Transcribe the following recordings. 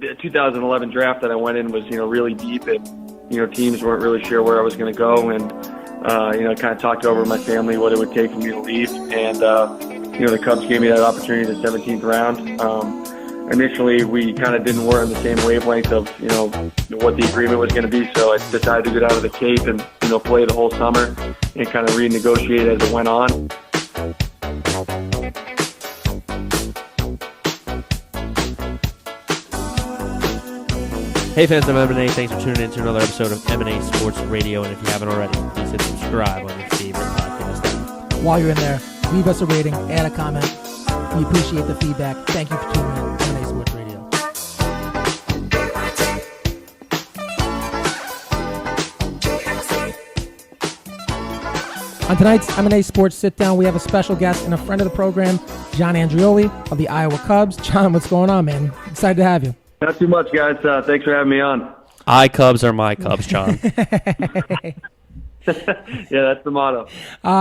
the 2011 draft that I went in was, really deep, and, teams weren't really sure where I was going to go. And, kind of talked over with my family what it would take for me to leave. And, the Cubs gave me that opportunity in the 17th round. Initially, we kind of didn't work on the same wavelength of, what the agreement was going to be. So I decided to get out of the Cape and, play the whole summer and kind of renegotiate as it went on. Hey fans of M&A, thanks for tuning in to another episode of M&A Sports Radio, and if you haven't already, please hit subscribe on your favorite podcast. While you're in there, leave us a rating, add a comment. We appreciate the feedback. Thank you for tuning in to M&A Sports Radio. On tonight's M&A Sports Sit-Down, we have a special guest and a friend of the program, John Andreoli of the Iowa Cubs. John, what's going on, man? Excited to have you. Not too much, guys. Thanks for having me on. Cubs are my Cubs, John. Yeah, that's the motto.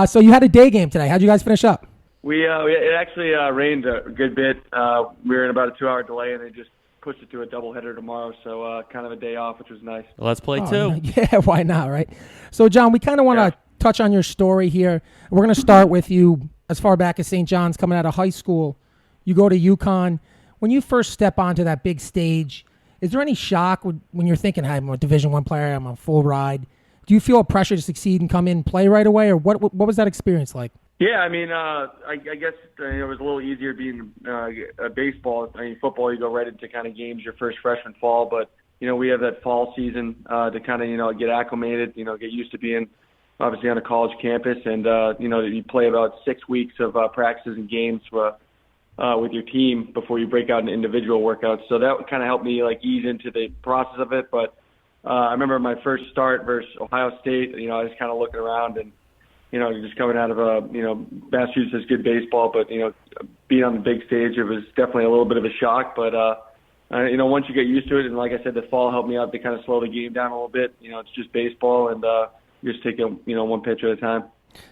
So you had a day game today. How'd you guys finish up? It actually rained a good bit. We were in about a 2-hour delay, and they just pushed it to a doubleheader tomorrow. So kind of a day off, which was nice. Well, let's play too. Yeah, why not, right? So, John, we kind of want to touch on your story here. We're going to start with you as far back as St. John's coming out of high school. You go to UConn. When you first step onto that big stage, is there any shock when you're thinking, hey, I'm a Division I player, I'm on full ride? Do you feel a pressure to succeed and come in and play right away, or what was that experience like? Yeah, I mean, I guess it was a little easier being a baseball. I mean, football, you go right into kind of games your first freshman fall, but, we have that fall season to kind of, get acclimated, get used to being obviously on a college campus, and, you play about 6 weeks of practices and games with your team before you break out into individual workouts. So that kind of helped me ease into the process of it. But I remember my first start versus Ohio State, I was kind of looking around and, just coming out of Massachusetts is good baseball, but, being on the big stage, it was definitely a little bit of a shock. But, once you get used to it, and like I said, the fall helped me out to kind of slow the game down a little bit. It's just baseball, and you just take it, one pitch at a time.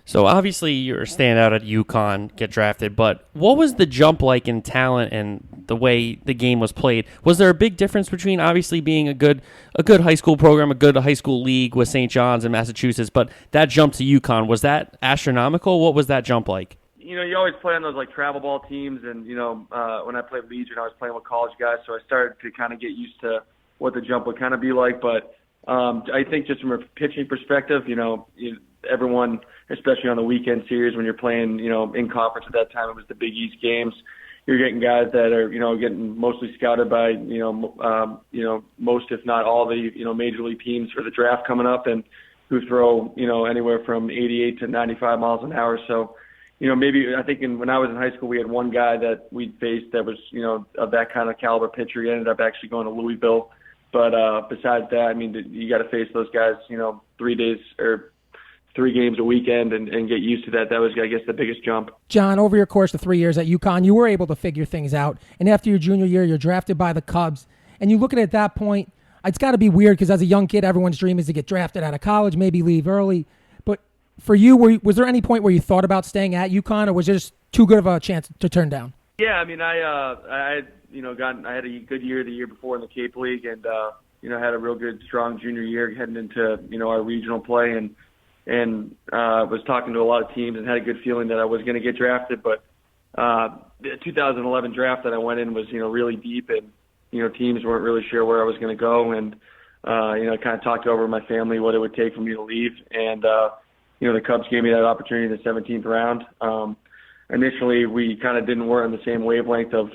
So obviously you're a standout at UConn, get drafted, but what was the jump like in talent and the way the game was played? Was there a big difference between obviously being a good high school program, a good high school league with St. John's in Massachusetts, but that jump to UConn, was that astronomical? What was that jump like? You always play on those travel ball teams, and when I played Legion, I was playing with college guys, so I started to kind of get used to what the jump would kind of be like. But I think just from a pitching perspective, everyone, especially on the weekend series when you're playing, in conference at that time, it was the Big East games. You're getting guys that are, getting mostly scouted by, most if not all the, major league teams for the draft coming up, and who throw, anywhere from 88 to 95 miles an hour. So, maybe I think when I was in high school, we had one guy that we faced that was, of that kind of caliber pitcher. He ended up actually going to Louisville. But besides that, I mean, you got to face those guys, 3 days or 3 games a weekend and get used to that. That was, I guess, the biggest jump. John, over your course of 3 years at UConn, you were able to figure things out. And after your junior year, you're drafted by the Cubs. And you look at that point, it's got to be weird because as a young kid, everyone's dream is to get drafted out of college, maybe leave early. But for you, was there any point where you thought about staying at UConn, or was it just too good of a chance to turn down? Yeah, I mean, I had a good year the year before in the Cape League, and had a real good, strong junior year heading into our regional play, and was talking to a lot of teams and had a good feeling that I was going to get drafted. But the 2011 draft that I went in was really deep, and teams weren't really sure where I was going to go, and kind of talked over with my family what it would take for me to leave, and the Cubs gave me that opportunity in the 17th round. Initially, we kind of didn't work on the same wavelength of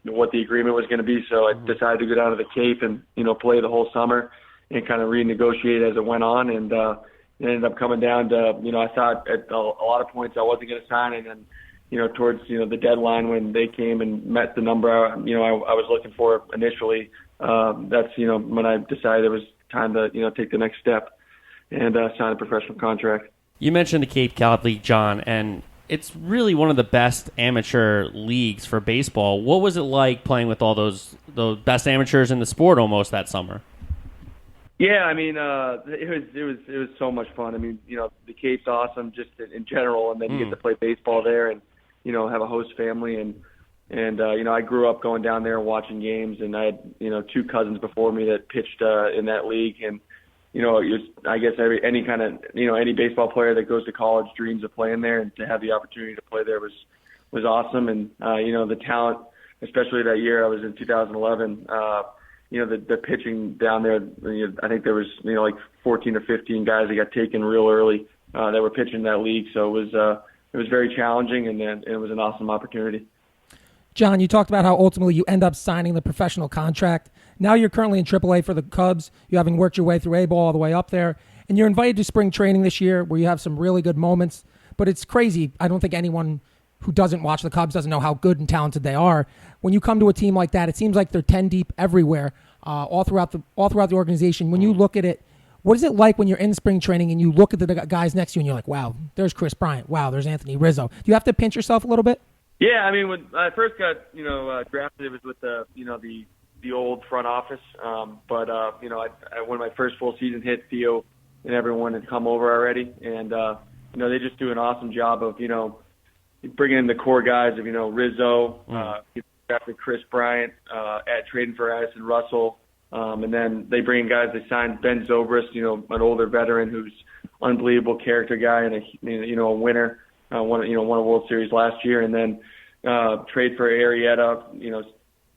what the agreement was going to be, so I decided to go down to the Cape and play the whole summer and kind of renegotiate as it went on, and it ended up coming down to I thought at a lot of points I wasn't going to sign, and then towards the deadline when they came and met the number I was looking for initially, that's when I decided it was time to take the next step and sign a professional contract. You mentioned the Cape Cod League, John, and it's really one of the best amateur leagues for baseball. What was it like playing with all those best amateurs in the sport almost that summer? Yeah, I mean, it was so much fun. I mean, the Cape's awesome just in general, and then you get to play baseball there and have a host family, and And I grew up going down there and watching games, and I had 2 cousins before me that pitched in that league, and I guess any kind of any baseball player that goes to college dreams of playing there, and to have the opportunity to play there was awesome. And the talent, especially that year I was in 2011. The pitching down there, I think there was like 14 or 15 guys that got taken real early that were pitching in that league. So it was very challenging, and it was an awesome opportunity. John, you talked about how ultimately you end up signing the professional contract. Now you're currently in AAA for the Cubs. You having worked your way through A-ball all the way up there, and you're invited to spring training this year where you have some really good moments. But it's crazy. I don't think anyone who doesn't watch the Cubs doesn't know how good and talented they are. When you come to a team like that, it seems like they're 10 deep everywhere, all throughout the organization. When you look at it, what is it like when you're in spring training and you look at the guys next to you and you're like, wow, there's Chris Bryant. Wow, there's Anthony Rizzo. Do you have to pinch yourself a little bit? Yeah, I mean, when I first got drafted, it was with the old front office. But when my first full season hit, Theo and everyone had come over already, and they just do an awesome job of bringing in the core guys of Rizzo, drafted Chris Bryant, trading for Addison Russell, and then they bring in guys. They signed Ben Zobrist, an older veteran who's unbelievable character guy and a winner. Won a World Series last year, and then trade for Arrieta.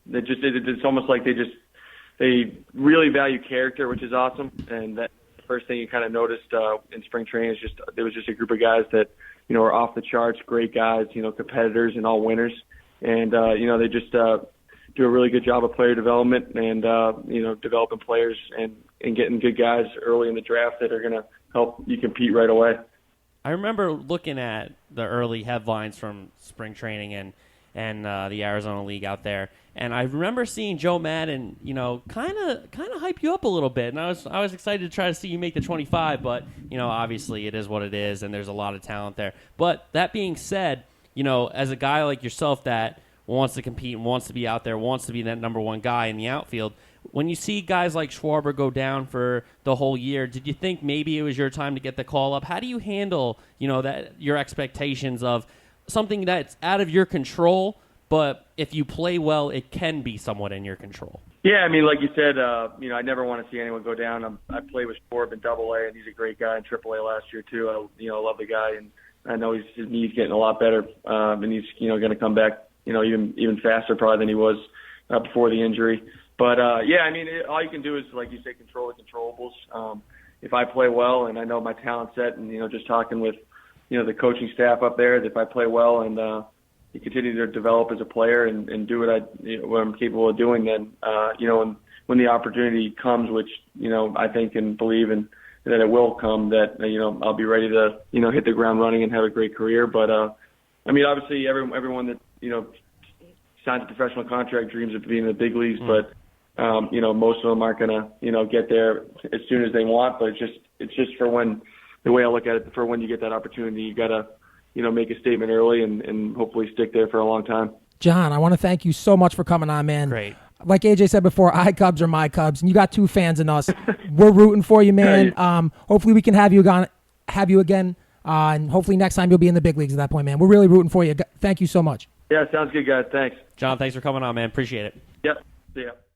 It's almost like they really value character, which is awesome. And that first thing you kind of noticed in spring training is there was just a group of guys that are off the charts, great guys, competitors and all winners, and they just do a really good job of player development and developing players and getting good guys early in the draft that are going to help you compete right away. I remember looking at the early headlines from spring training and the Arizona League out there, and I remember seeing Joe Madden, kind of hype you up a little bit, and I was excited to try to see you make the 25, but obviously it is what it is, and there's a lot of talent there. But that being said, as a guy like yourself that wants to compete and wants to be out there, wants to be that number one guy in the outfield, when you see guys like Schwarber go down for the whole year, did you think maybe it was your time to get the call up? How do you handle, that your expectations of something that's out of your control, but if you play well, it can be somewhat in your control? Yeah, I mean, like you said, I never want to see anyone go down. I played with Schwarber in AA, and he's a great guy in AAA last year too. I love the guy, and I know his knee's getting a lot better, and he's going to come back, even faster probably than he was before the injury. But, I mean, all you can do is, like you say, control the controllables. If I play well and I know my talent set and, just talking with, the coaching staff up there, if I play well and you continue to develop as a player and do what I'm capable of doing, then, when the opportunity comes, which, I think and believe in that it will come, that, I'll be ready to, hit the ground running and have a great career. But, I mean, obviously everyone that, signs a professional contract dreams of being in the big leagues, but most of them aren't going to, get there as soon as they want. But it's just for when, the way I look at it, for when you get that opportunity, you got to, make a statement early and hopefully stick there for a long time. John, I want to thank you so much for coming on, man. Great. Like AJ said before, iCubs are my Cubs, and you got 2 fans in us. We're rooting for you, man. Hopefully we can have you again, and hopefully next time you'll be in the big leagues at that point, man. We're really rooting for you. Thank you so much. Yeah, sounds good, guys. Thanks. John, thanks for coming on, man. Appreciate it. Yep. See ya.